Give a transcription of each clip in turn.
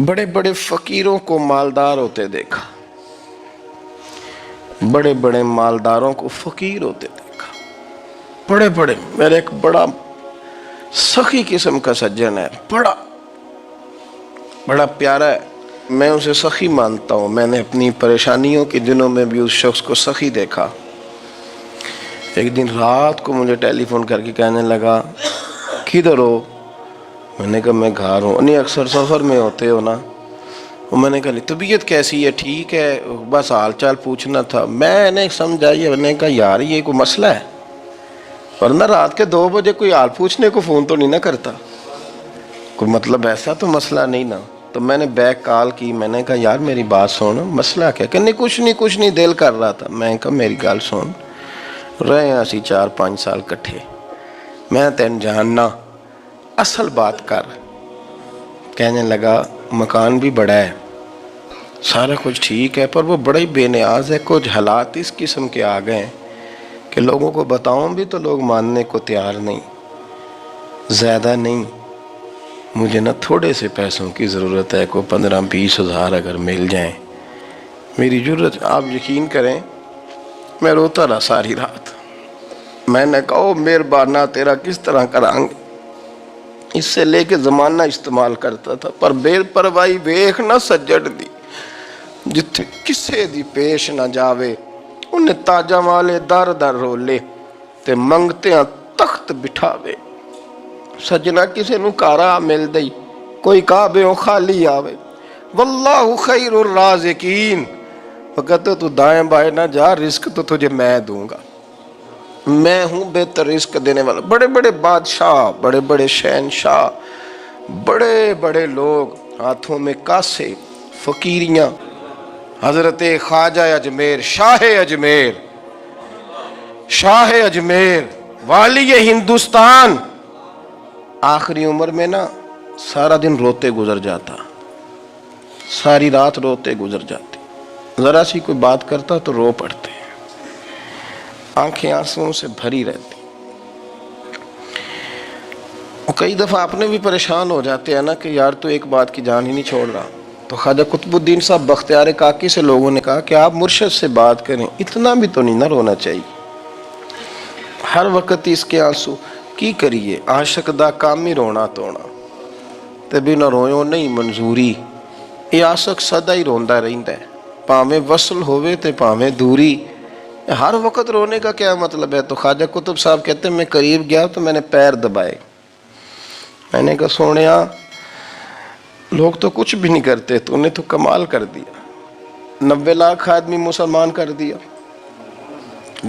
بڑے بڑے فقیروں کو مالدار ہوتے دیکھا، بڑے بڑے مالداروں کو فقیر ہوتے دیکھا۔ بڑے بڑے، میرے ایک بڑا سخی قسم کا سجن ہے، بڑا پیارا ہے، میں اسے سخی مانتا ہوں۔ میں نے اپنی پریشانیوں کے دنوں میں بھی اس شخص کو سخی دیکھا۔ ایک دن رات کو مجھے ٹیلی فون کر کے کہنے لگا کدھر ہو؟ میں نے کہا میں گھر ہوں۔ نہیں اکثر سفر میں ہوتے ہو نا؟ میں نے کہا طبیعت کیسی ہے؟ ٹھیک ہے، بس حال چال پوچھنا تھا۔ میں نے سمجھا، میں نے کہا یار یہ کوئی مسئلہ ہے، ورنہ رات کے 2 بجے کوئی حال پوچھنے کو فون تو نہیں نہ کرتا، کوئی مطلب ایسا تو مسئلہ نہیں نا۔ تو میں نے بیک کال کی، میں نے کہا یار میری بات سن، مسئلہ کیا؟ کہ نہیں کچھ نہیں دل کر رہا تھا۔ میں نے کہا میری گل سن، رہے ہیں اسی 4-5 سال کٹھے، میں تین جاننا، اصل بات کر۔ کہنے لگا مکان بھی بڑا ہے، سارا کچھ ٹھیک ہے، پر وہ بڑا ہی بے نیاز ہے۔ کچھ حالات اس قسم کے آ گئے ہیں کہ لوگوں کو بتاؤں بھی تو لوگ ماننے کو تیار نہیں، زیادہ نہیں، مجھے نا تھوڑے سے پیسوں کی ضرورت ہے، کوئی 15-20 ہزار اگر مل جائیں میری ضرورت۔ آپ یقین کریں میں روتا رہا ساری رات۔ میں نے کہا مہربانہ تیرا کس طرح کرائیں گے، اس سے لے کے زمانہ استعمال کرتا تھا، پر بے پرواہی ویکھ نہ سجڑ دی، جتھے کسے دی پیش نہ جاوے انہیں تاجاں والے در در رولے تے منگتیاں تخت بٹھاوے۔ سجنا کسے نو کارا مل دئی، کوئی کعبےوں خالی آوے۔ واللہ خیر الرازقین، وقت تو دائیں بائیں نہ جا، رزق تو تجھے میں دوں گا، میں ہوں بہتر رزق دینے والا۔ بڑے بڑے بادشاہ، بڑے بڑے شہنشاہ، بڑے بڑے لوگ، ہاتھوں میں کاسے، فقیریاں، حضرت خواجہ اجمیر، شاہ اجمیر، والی ہندوستان، آخری عمر میں نا سارا دن روتے گزر جاتا، ساری رات روتے گزر جاتی، ذرا سی کوئی بات کرتا تو رو پڑتے، آنکھیں آنسوں سے بھری رہتی۔ کئی دفعہ اپنے بھی پریشان ہو جاتے ہیں نا کہ یار تو ایک بات کی جان ہی نہیں چھوڑ رہا۔ تو خواجہ قطب الدین صاحب بختیار کاکی سے لوگوں نے کہا کہ آپ مرشد سے بات کریں، اتنا بھی تو نہیں نہ رونا چاہیے، ہر وقت اس کے آنسو کی کریے، عاشق دا کام ہی رونا تونا، تے بھی نہ رویوں نہیں منظوری، یہ عاشق سدا ہی روندا رہندا ہے، پاویں وصل ہوئے تے پاویں دوری، ہر وقت رونے کا کیا مطلب ہے؟ تو خواجہ قطب صاحب کہتے ہیں میں قریب گیا تو میں نے پیر دبائے، میں نے کہا سونیا لوگ تو کچھ بھی نہیں کرتے، تو نے تو کمال کر دیا، 90 لاکھ آدمی مسلمان کر دیا،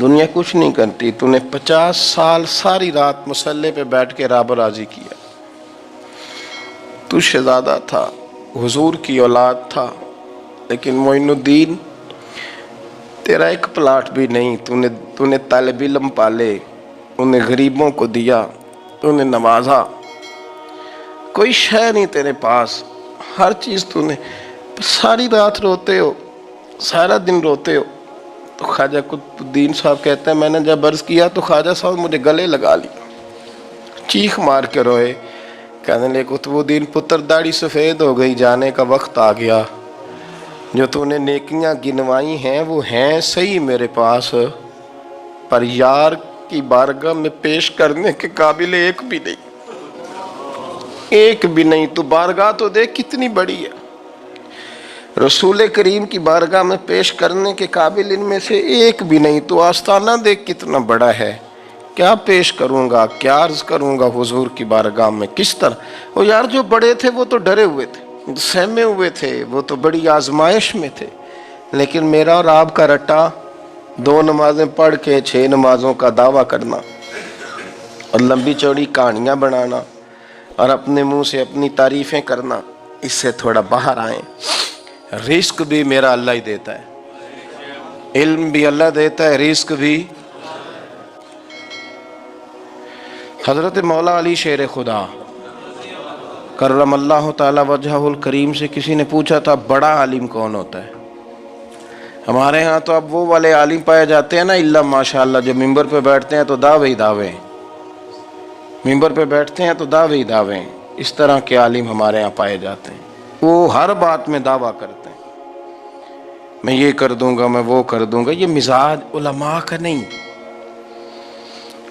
دنیا کچھ نہیں کرتی، تو نے 50 سال ساری رات مسلح پہ بیٹھ کے رب راضی کیا، تو شہزادہ تھا، حضور کی اولاد تھا، لیکن معین الدین تیرا ایک پلاٹ بھی نہیں، تو نے طالب علم پالے، انہیں غریبوں کو دیا، انہیں نوازا، کوئی شے نہیں تیرے پاس، ہر چیز تو نے، ساری رات روتے ہو، سارا دن روتے ہو۔ تو خواجہ قطب الدین صاحب کہتے ہیں میں نے جب عرض کیا تو خواجہ صاحب مجھے گلے لگا لیا، چیخ مار کے روئے، کہنے لے قطب الدین پتر داڑھی سفید ہو گئی، جانے کا وقت آ گیا، جو تو نے نیکیاں گنوائی ہیں وہ ہیں صحیح میرے پاس، پر یار کی بارگاہ میں پیش کرنے کے قابل ایک بھی نہیں، ایک بھی نہیں، تو بارگاہ تو دیکھ کتنی بڑی ہے، رسول کریم کی بارگاہ میں پیش کرنے کے قابل ان میں سے ایک بھی نہیں، تو آستانہ دیکھ کتنا بڑا ہے، کیا پیش کروں گا، کیا عرض کروں گا حضور کی بارگاہ میں، کس طرح؟ وہ یار جو بڑے تھے وہ تو ڈرے ہوئے تھے، سہمے ہوئے تھے، وہ تو بڑی آزمائش میں تھے، لیکن میرا اور آپ کا رٹا 2 نمازیں پڑھ کے 6 نمازوں کا دعویٰ کرنا اور لمبی چوڑی کہانیاں بنانا اور اپنے منہ سے اپنی تعریفیں کرنا، اس سے تھوڑا باہر آئیں۔ رزق بھی میرا اللہ ہی دیتا ہے، علم بھی اللہ دیتا ہے، رزق بھی۔ حضرت مولا علی شیر خدا کرم اللہ تعالی وجہہ الکریم سے کسی نے پوچھا تھا بڑا عالم کون ہوتا ہے؟ ہمارے ہاں تو اب وہ والے عالم پائے جاتے ہیں نا اللہ ماشاءاللہ، جو ممبر پہ بیٹھتے ہیں تو دعوے ہی دعوے، ممبر پہ بیٹھتے ہیں تو دعوے ہی دعوے، اس طرح کے عالم ہمارے ہاں پائے جاتے ہیں۔ وہ ہر بات میں دعویٰ کرتے ہیں، میں یہ کر دوں گا، میں وہ کر دوں گا۔ یہ مزاج علماء کا نہیں۔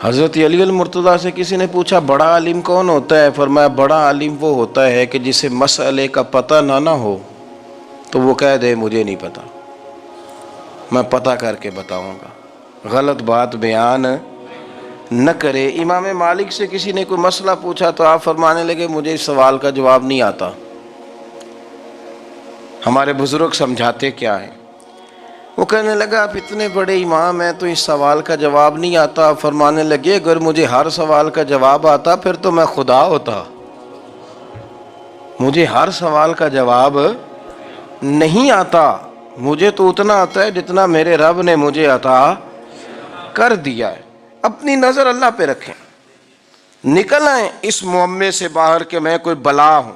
حضرت علی المرتضیٰ سے کسی نے پوچھا بڑا عالم کون ہوتا ہے؟ فرمایا بڑا عالم وہ ہوتا ہے کہ جسے مسئلے کا پتہ نہ ہو تو وہ کہہ دے مجھے نہیں پتا، میں پتہ کر کے بتاؤں گا، غلط بات بیان نہ کرے۔ امام مالک سے کسی نے کوئی مسئلہ پوچھا تو آپ فرمانے لگے مجھے اس سوال کا جواب نہیں آتا، ہمارے بزرگ سمجھاتے کیا ہیں؟ وہ کہنے لگا آپ اتنے بڑے امام ہیں تو اس سوال کا جواب نہیں آتا۔ آپ فرمانے لگے اگر مجھے ہر سوال کا جواب آتا پھر تو میں خدا ہوتا، مجھے ہر سوال کا جواب نہیں آتا، مجھے تو اتنا آتا ہے جتنا میرے رب نے مجھے عطا کر دیا ہے۔ اپنی نظر اللہ پہ رکھیں، نکل آئیں اس معمے سے باہر کہ میں کوئی بلا ہوں،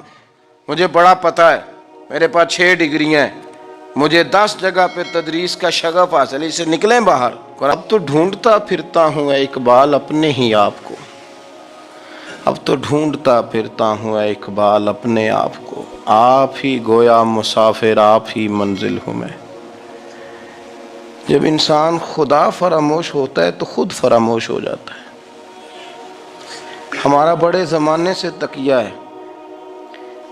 مجھے بڑا پتہ ہے، میرے پاس 6 ڈگریاں ہیں، مجھے 10 جگہ پہ تدریس کا شغف حاصل ہے، اس سے نکلیں باہر۔ اور اب تو ڈھونڈتا پھرتا ہوں اے اقبال اپنے ہی آپ کو، اب تو ڈھونڈتا پھرتا ہوں اے اقبال اپنے آپ کو، آپ ہی گویا مسافر آپ ہی منزل ہوں میں۔ جب انسان خدا فراموش ہوتا ہے تو خود فراموش ہو جاتا ہے۔ ہمارا بڑے زمانے سے تکیہ ہے،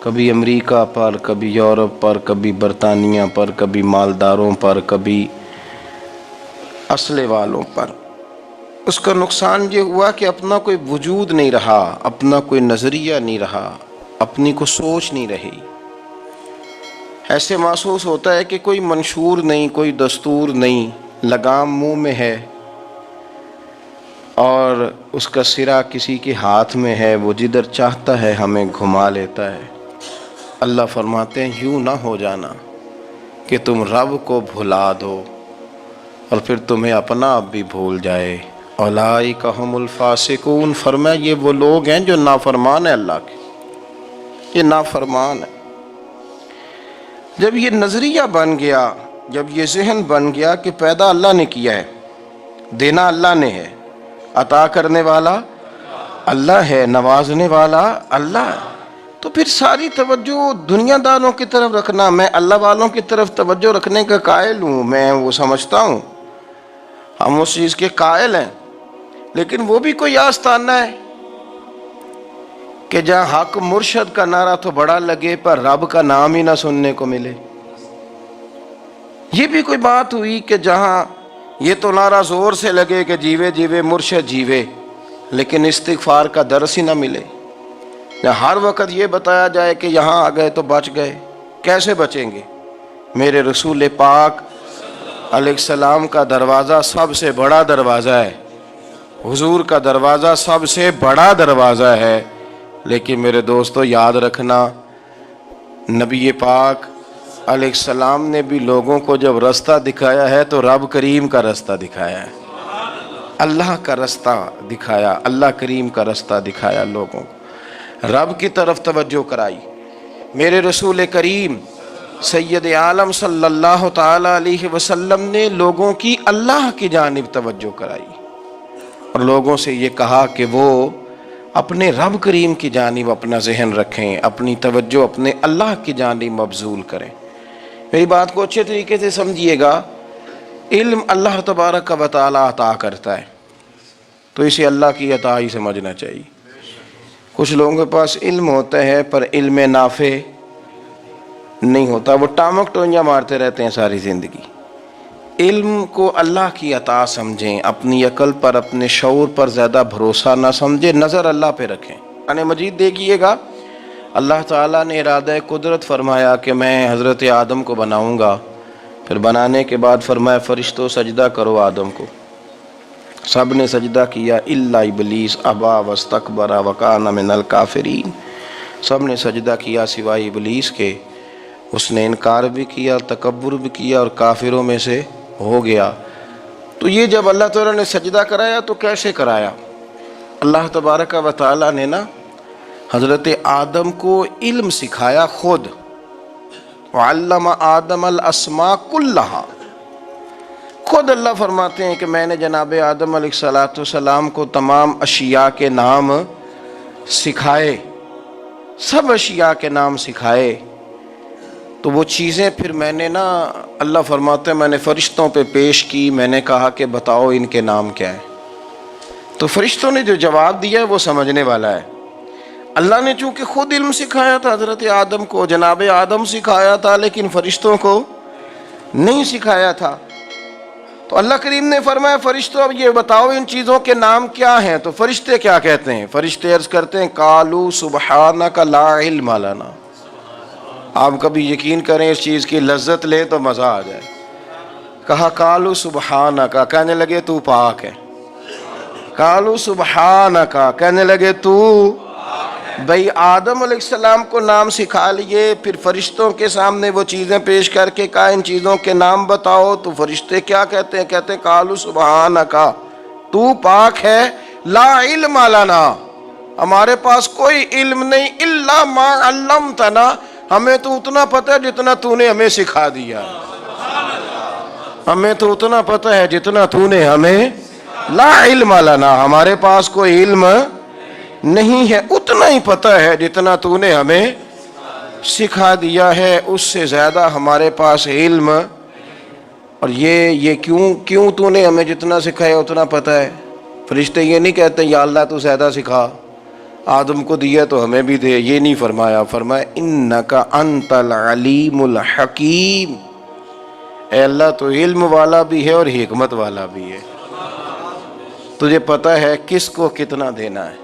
کبھی امریکہ پر، کبھی یورپ پر، کبھی برطانیہ پر، کبھی مالداروں پر، کبھی اسلحے والوں پر۔ اس کا نقصان یہ ہوا کہ اپنا کوئی وجود نہیں رہا، اپنا کوئی نظریہ نہیں رہا، اپنی کو سوچ نہیں رہی۔ ایسے محسوس ہوتا ہے کہ کوئی منشور نہیں، کوئی دستور نہیں، لگام منہ میں ہے اور اس کا سرا کسی کے ہاتھ میں ہے، وہ جدھر چاہتا ہے ہمیں گھما لیتا ہے۔ اللہ فرماتے ہیں یوں نہ ہو جانا کہ تم رب کو بھلا دو اور پھر تمہیں اپنا آپ بھی بھول جائے۔ اولئک ھم الفاسقون، فرمایا یہ وہ لوگ ہیں جو نافرمان ہیں اللہ کے، یہ نافرمان ہے۔ جب یہ نظریہ بن گیا، جب یہ ذہن بن گیا کہ پیدا اللہ نے کیا ہے، دینا اللہ نے ہے، عطا کرنے والا اللہ ہے، نوازنے والا اللہ ہے، تو پھر ساری توجہ دنیا داروں کی طرف رکھنا، میں اللہ والوں کی طرف توجہ رکھنے کا قائل ہوں، میں وہ سمجھتا ہوں، ہم اس چیز کے قائل ہیں، لیکن وہ بھی کوئی آستانہ ہے کہ جہاں حق مرشد کا نعرہ تو بڑا لگے پر رب کا نام ہی نہ سننے کو ملے۔ یہ بھی کوئی بات ہوئی کہ جہاں یہ تو نعرہ زور سے لگے کہ جیوے جیوے مرشد جیوے، لیکن استغفار کا درس ہی نہ ملے۔ جہاں ہر وقت یہ بتایا جائے کہ یہاں آ گئے تو بچ گئے، کیسے بچیں گے؟ میرے رسول پاک علیہ السلام کا دروازہ سب سے بڑا دروازہ ہے، حضور کا دروازہ سب سے بڑا دروازہ ہے، لیکن میرے دوستو یاد رکھنا نبی پاک علیہ السلام نے بھی لوگوں کو جب رستہ دکھایا ہے تو رب کریم کا رستہ دکھایا ہے، اللہ کا رستہ دکھایا، اللہ کریم کا رستہ دکھایا، لوگوں کو رب کی طرف توجہ کرائی۔ میرے رسول کریم سید عالم صلی اللہ تعالی علیہ وسلم نے لوگوں کی اللہ کی جانب توجہ کرائی اور لوگوں سے یہ کہا کہ وہ اپنے رب کریم کی جانب اپنا ذہن رکھیں، اپنی توجہ اپنے اللہ کی جانب مبذول کریں۔ میری بات کو اچھے طریقے سے سمجھیے گا، علم اللہ تبارک و تعالی عطا کرتا ہے تو اسے اللہ کی عطا ہی سمجھنا چاہیے۔ کچھ لوگوں کے پاس علم ہوتا ہے پر علم نافع نہیں ہوتا، وہ ٹامک ٹونجا مارتے رہتے ہیں ساری زندگی۔ علم کو اللہ کی عطا سمجھیں، اپنی عقل پر اپنے شعور پر زیادہ بھروسہ نہ سمجھیں، نظر اللہ پہ رکھیں۔ قرآن مجید دیکھیے گا، اللہ تعالیٰ نے ارادہ قدرت فرمایا کہ میں حضرت آدم کو بناؤں گا، پھر بنانے کے بعد فرمایا فرشتوں سجدہ کرو آدم کو، سب نے سجدہ کیا الا ابلیس ابا واستکبر وکان من الکافرین، سب نے سجدہ کیا سوائے ابلیس کے، اس نے انکار بھی کیا، تکبر بھی کیا اور کافروں میں سے ہو گیا۔ تو یہ جب اللہ تعالیٰ نے سجدہ کرایا تو کیسے کرایا؟ اللہ تبارک و تعالیٰ نے نا حضرت آدم کو علم سکھایا خود، وعلم آدم الاسماء کلہا، خود اللہ فرماتے ہیں کہ میں نے جناب آدم علیہ السلام کو تمام اشیاء کے نام سکھائے، سب اشیاء کے نام سکھائے، تو وہ چیزیں پھر میں نے نا، اللہ فرماتے ہیں میں نے فرشتوں پہ پیش کی، میں نے کہا کہ بتاؤ ان کے نام کیا ہے. تو فرشتوں نے جو جواب دیا ہے وہ سمجھنے والا ہے. اللہ نے چونکہ خود علم سکھایا تھا حضرت آدم کو، جناب آدم سکھایا تھا، لیکن فرشتوں کو نہیں سکھایا تھا. تو اللہ کریم نے فرمایا فرشتوں اب یہ بتاؤ ان چیزوں کے نام کیا ہیں. تو فرشتے کیا کہتے ہیں؟ فرشتے عرض کرتے ہیں قالوا سبحانک لا علم لنا. آپ کبھی یقین کریں اس چیز کی لذت لیں تو مزہ آ جائے. کہا قالوا سبحانک، کہنے لگے تو پاک ہے. قالوا سبحانک، کہنے لگے تو. بھئی آدم علیہ السلام کو نام سکھا لیے، پھر فرشتوں کے سامنے وہ چیزیں پیش کر کے کہا ان چیزوں کے نام بتاؤ. تو فرشتے کیا کہتے ہیں؟ کہتے ہیں قالوا سبحانک، تو پاک ہے، لا علم لنا، ہمارے پاس کوئی علم نہیں، الا ما علمتنا، ہمیں تو اتنا پتہ ہے جتنا تو نے ہمیں سکھا دیا. ہمیں تو اتنا پتہ ہے جتنا تو نے ہمیں، لا علم لنا، ہمارے پاس کوئی علم نہیں ہے، اتنا ہی پتہ ہے جتنا تو نے ہمیں سکھا دیا ہے، اس سے زیادہ ہمارے پاس علم. اور یہ کیوں تو نے ہمیں جتنا سکھایا اتنا پتہ ہے. فرشتے یہ نہیں کہتے یا اللہ تو زیادہ سکھا، آدم کو دیا تو ہمیں بھی دے، یہ نہیں فرمایا. فرمایا انک انت العلیم الحکیم، اے اللہ تو علم والا بھی ہے اور حکمت والا بھی ہے، تجھے پتہ ہے کس کو کتنا دینا ہے.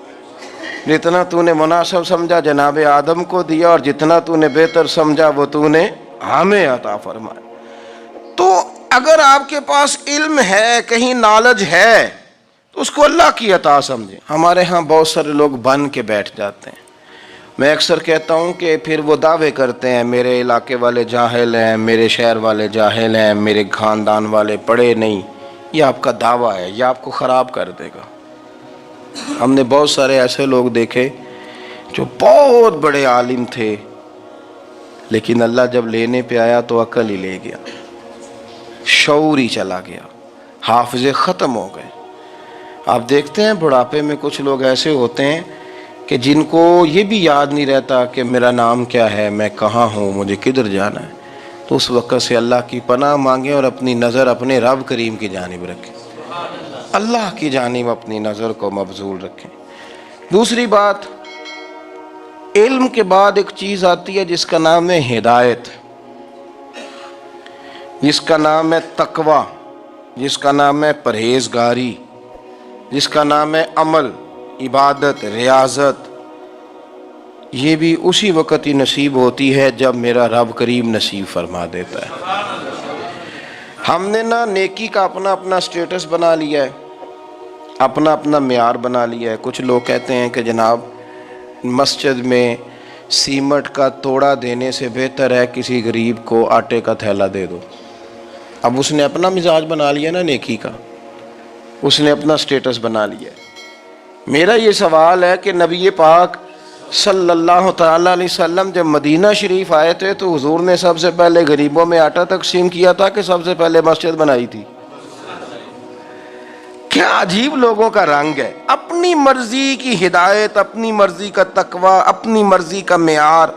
جتنا تو نے مناسب سمجھا جناب آدم کو دیا، اور جتنا تو نے بہتر سمجھا وہ تو نے ہمیں عطا فرمایا. تو اگر آپ کے پاس علم ہے، کہیں نالج ہے، تو اس کو اللہ کی عطا سمجھیں. ہمارے ہاں بہت سارے لوگ بن کے بیٹھ جاتے ہیں. میں اکثر کہتا ہوں کہ پھر وہ دعوے کرتے ہیں میرے علاقے والے جاہل ہیں، میرے شہر والے جاہل ہیں، میرے خاندان والے پڑھے نہیں. یہ آپ کا دعویٰ ہے، یہ آپ کو خراب کر دے گا. ہم نے بہت سارے ایسے لوگ دیکھے جو بہت بڑے عالم تھے، لیکن اللہ جب لینے پہ آیا تو عقل ہی لے گیا، شعور ہی چلا گیا، حافظے ختم ہو گئے. آپ دیکھتے ہیں بڑھاپے میں کچھ لوگ ایسے ہوتے ہیں کہ جن کو یہ بھی یاد نہیں رہتا کہ میرا نام کیا ہے، میں کہاں ہوں، مجھے کدھر جانا ہے. تو اس وقت سے اللہ کی پناہ مانگیں اور اپنی نظر اپنے رب کریم کی جانب رکھیں، اللہ کی جانب اپنی نظر کو مبذول رکھیں. دوسری بات، علم کے بعد ایک چیز آتی ہے جس کا نام ہے ہدایت، جس کا نام ہے تقوی، جس کا نام ہے پرہیزگاری، جس کا نام ہے عمل، عبادت، ریاضت. یہ بھی اسی وقت ہی نصیب ہوتی ہے جب میرا رب کریم نصیب فرما دیتا ہے. ہم نے نا نیکی کا اپنا اپنا سٹیٹس بنا لیا ہے، اپنا اپنا معیار بنا لیا ہے. کچھ لوگ کہتے ہیں کہ جناب مسجد میں سیمٹ کا توڑا دینے سے بہتر ہے کسی غریب کو آٹے کا تھیلا دے دو. اب اس نے اپنا مزاج بنا لیا نا نیکی کا، اس نے اپنا سٹیٹس بنا لیا. میرا یہ سوال ہے کہ نبی پاک صلی اللہ تعالیٰ علیہ وسلم جب مدینہ شریف آئے تھے تو حضور نے سب سے پہلے غریبوں میں آٹا تقسیم کیا تھا کہ سب سے پہلے مسجد بنائی تھی؟ کیا عجیب لوگوں کا رنگ ہے، اپنی مرضی کی ہدایت، اپنی مرضی کا تقوی، اپنی مرضی کا معیار.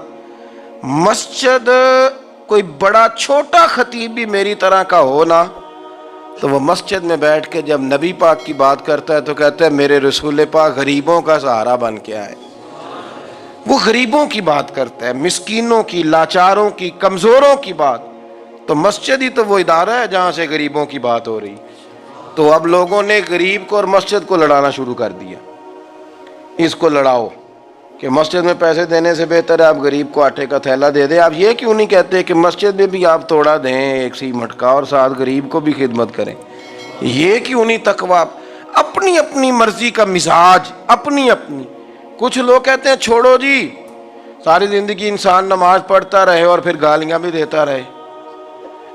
مسجد کوئی بڑا چھوٹا خطیب بھی میری طرح کا ہو نا، تو وہ مسجد میں بیٹھ کے جب نبی پاک کی بات کرتا ہے تو کہتا ہے میرے رسول پاک غریبوں کا سہارا بن کے آئے. وہ غریبوں کی بات کرتا ہے، مسکینوں کی، لاچاروں کی، کمزوروں کی بات. تو مسجد ہی تو وہ ادارہ ہے جہاں سے غریبوں کی بات ہو رہی. تو اب لوگوں نے غریب کو اور مسجد کو لڑانا شروع کر دیا. اس کو لڑاؤ کہ مسجد میں پیسے دینے سے بہتر ہے آپ غریب کو آٹے کا تھیلا دے دیں. آپ یہ کیوں نہیں کہتے کہ مسجد میں بھی آپ توڑا دیں ایک سیمٹ کا اور ساتھ غریب کو بھی خدمت کریں؟ یہ کیوں نہیں تقویٰ؟ اپنی اپنی مرضی کا مزاج، اپنی اپنی. کچھ لوگ کہتے ہیں چھوڑو جی، ساری زندگی انسان نماز پڑھتا رہے اور پھر گالیاں بھی دیتا رہے،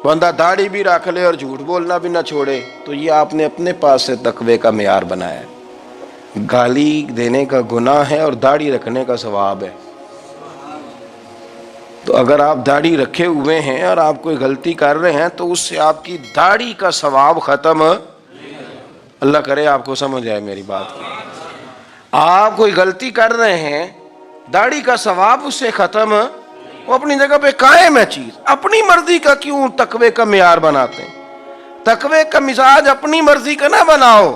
بندہ داڑھی بھی رکھ لے اور جھوٹ بولنا بھی نہ چھوڑے. تو یہ آپ نے اپنے پاس سے تقوی کا معیار بنایا ہے. گالی دینے کا گناہ ہے اور داڑھی رکھنے کا ثواب ہے. تو اگر آپ داڑھی رکھے ہوئے ہیں اور آپ کوئی غلطی کر رہے ہیں تو اس سے آپ کی داڑھی کا ثواب ختم. اللہ کرے آپ کو سمجھ آئے میری بات. آپ کوئی غلطی کر رہے ہیں، داڑھی کا ثواب اس سے ختم وہ اپنی جگہ پہ قائم ہے چیز. اپنی مرضی کا کیوں تقوی کا معیار بناتے ہیں؟ تقوی کا مزاج اپنی مرضی کا نہ بناؤ.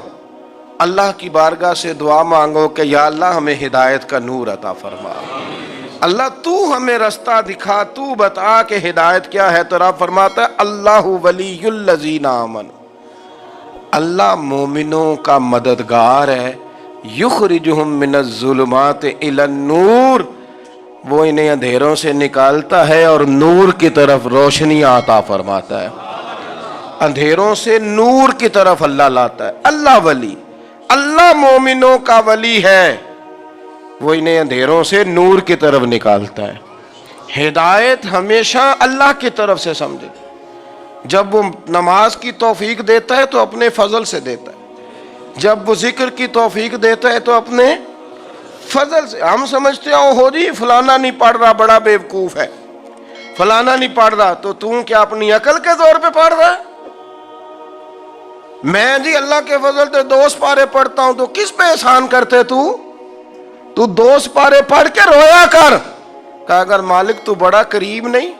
اللہ کی بارگاہ سے دعا مانگو کہ یا اللہ ہمیں ہدایت کا نور عطا فرما. اللہ تو ہمیں رستہ دکھا، تو بتا کہ ہدایت کیا ہے. تو رب فرماتا ہے اللہ ولی الذین آمنوا، اللہ مومنوں کا مددگار ہے. یخرجہم من الظلمات الی النور، وہ انہیں اندھیروں سے نکالتا ہے اور نور کی طرف روشنی عطا فرماتا ہے. اندھیروں سے نور کی طرف اللہ لاتا ہے. اللہ ولی، اللہ مومنوں کا ولی ہے، وہ انہیں اندھیروں سے نور کی طرف نکالتا ہے. ہدایت ہمیشہ اللہ کی طرف سے سمجھے. جب وہ نماز کی توفیق دیتا ہے تو اپنے فضل سے دیتا ہے، جب وہ ذکر کی توفیق دیتا ہے تو اپنے فضل سے. ہم سمجھتے ہیں ہو جی فلانا نہیں پڑھ رہا بڑا بیوقوف ہے، فلانا نہیں پڑھ رہا، تو کیا اپنی عقل کے زور پہ پڑھ رہا ہے؟ میں جی اللہ کے فضل سے 2 پارے پڑھتا ہوں، تو کس پہ احسان کرتے تو 2 پارے پڑھ کے رویا کر. کہا اگر مالک تو بڑا قریب نہیں.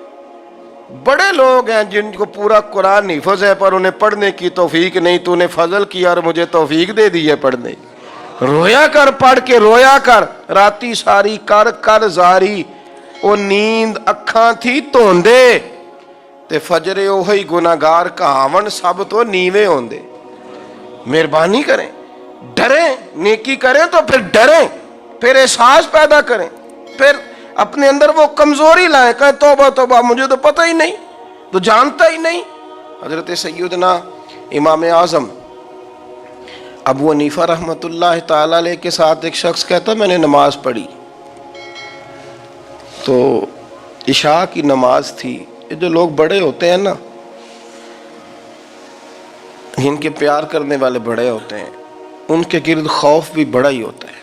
بڑے لوگ ہیں جن کو پورا قرآن حفظ ہے پر انہیں پڑھنے کی توفیق نہیں، تو نے فضل کیا اور مجھے توفیق دے دی ہے پڑھنے. رویا کر، پڑھ کے رویا کر. راتی ساری کر زاری، وہ نیند اکھاں تھی توندے تے فجرے اوہی گناہگار کہاون سب تو نیوے ہوندے. مہربانی کریں، ڈریں، نیکی کریں تو پھر ڈریں، پھر احساس پیدا کریں، پھر اپنے اندر وہ کمزوری لائیں. کہیں توبہ توبہ مجھے تو پتہ ہی نہیں، تو جانتا ہی نہیں. حضرت سیدنا امام اعظم ابو حنیفہ رحمۃ اللہ تعالی علیہ کے ساتھ ایک شخص کہتا میں نے نماز پڑھی تو عشاء کی نماز تھی. یہ جو لوگ بڑے ہوتے ہیں نا، جن کے پیار کرنے والے بڑے ہوتے ہیں، ان کے گرد خوف بھی بڑا ہی ہوتا ہے،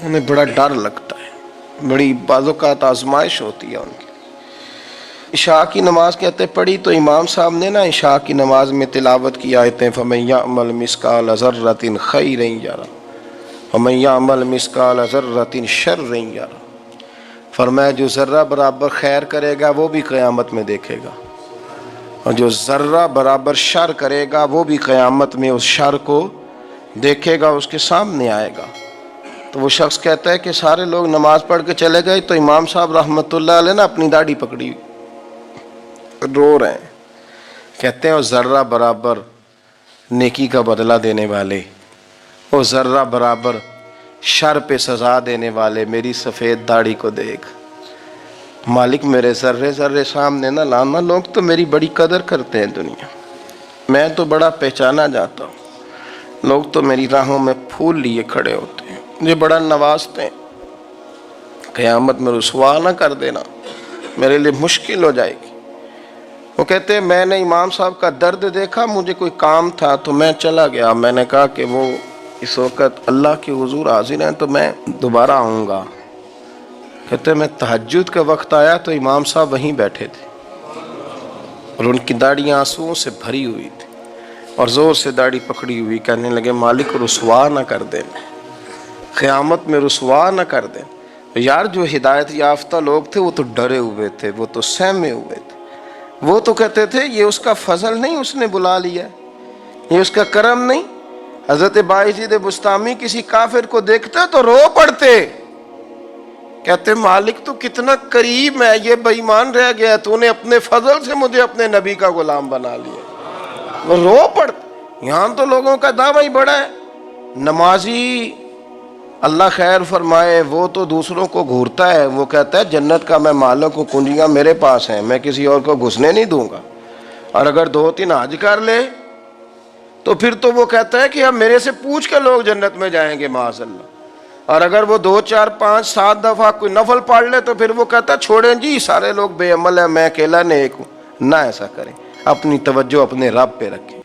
انہیں بڑا ڈر لگتا ہے، بڑی بعض اوقات آزمائش ہوتی ہے ان کی. عشاء کی نماز کہتے پڑھی تو امام صاحب نے نا عشاء کی نماز میں تلاوت کی آیتیں فَمَن يَعْمَلْ مِثْقَالَ ذَرَّةٍ خَيْرًا يَرَهُ وَمَن يَعْمَلْ مِثْقَالَ ذَرَّةٍ شَرًّا يَرَهُ. فرمایا جو ذرہ برابر خیر کرے گا وہ بھی قیامت میں دیکھے گا، اور جو ذرہ برابر شر کرے گا وہ بھی قیامت میں اس شر کو دیکھے گا، اس کے سامنے آئے گا. تو وہ شخص کہتا ہے کہ سارے لوگ نماز پڑھ کے چلے گئے تو امام صاحب رحمۃ اللہ علیہ نے اپنی داڑھی پکڑی، رو رہے ہیں. کہتے ہیں وہ ذرہ برابر نیکی کا بدلہ دینے والے، وہ ذرہ برابر شر پہ سزا دینے والے میری سفید داڑھی کو دیکھ. مالک میرے ذرے ذرے سامنے نہ لانا، لوگ تو میری بڑی قدر کرتے ہیں دنیا، میں تو بڑا پہچانا جاتا ہوں، لوگ تو میری راہوں میں پھول لیے کھڑے ہوتے ہیں، مجھے بڑا نوازتے ہیں. قیامت میں رسوا نہ کر دینا، میرے لیے مشکل ہو جائے گی. وہ کہتے ہیں میں نے امام صاحب کا درد دیکھا، مجھے کوئی کام تھا تو میں چلا گیا. میں نے کہا کہ وہ اس وقت اللہ کے حضور حاضر ہیں تو میں دوبارہ آؤں گا. کہتے ہیں میں تہجد کا وقت آیا تو امام صاحب وہیں بیٹھے تھے اور ان کی داڑیاں آنسوؤں سے بھری ہوئی تھی اور زور سے داڑھی پکڑی ہوئی. کہنے لگے مالک رسوا نہ کر دیں، قیامت میں رسوا نہ کر دیں. یار جو ہدایت یافتہ لوگ تھے وہ تو ڈرے ہوئے تھے، وہ تو سہمے ہوئے تھے، وہ تو کہتے تھے یہ اس کا فضل نہیں، اس نے بلا لیا، یہ اس کا کرم نہیں. حضرت باعزید بسطامی کسی کافر کو دیکھتے تو رو پڑتے، کہتے مالک تو کتنا قریب ہے، یہ بے ایمان رہ گیا، تو نے اپنے فضل سے مجھے اپنے نبی کا غلام بنا لیا. وہ رو پڑتے. یہاں تو لوگوں کا دعویٰ ہی بڑا ہے. نمازی اللہ خیر فرمائے وہ تو دوسروں کو گھورتا ہے، وہ کہتا ہے جنت کا میں مالک ہوں، کنجیاں میرے پاس ہیں، میں کسی اور کو گھسنے نہیں دوں گا. اور اگر 2-3 حج کر لے تو پھر تو وہ کہتا ہے کہ اب میرے سے پوچھ کے لوگ جنت میں جائیں گے معاذ اللہ. اور اگر وہ 2 4 5 7 دفعہ کوئی نفل پڑھ لے تو پھر وہ کہتا ہے چھوڑیں جی سارے لوگ بے عمل ہیں، میں اکیلا نیک ہوں. نہ ایسا کریں، اپنی توجہ اپنے رب پہ رکھیں.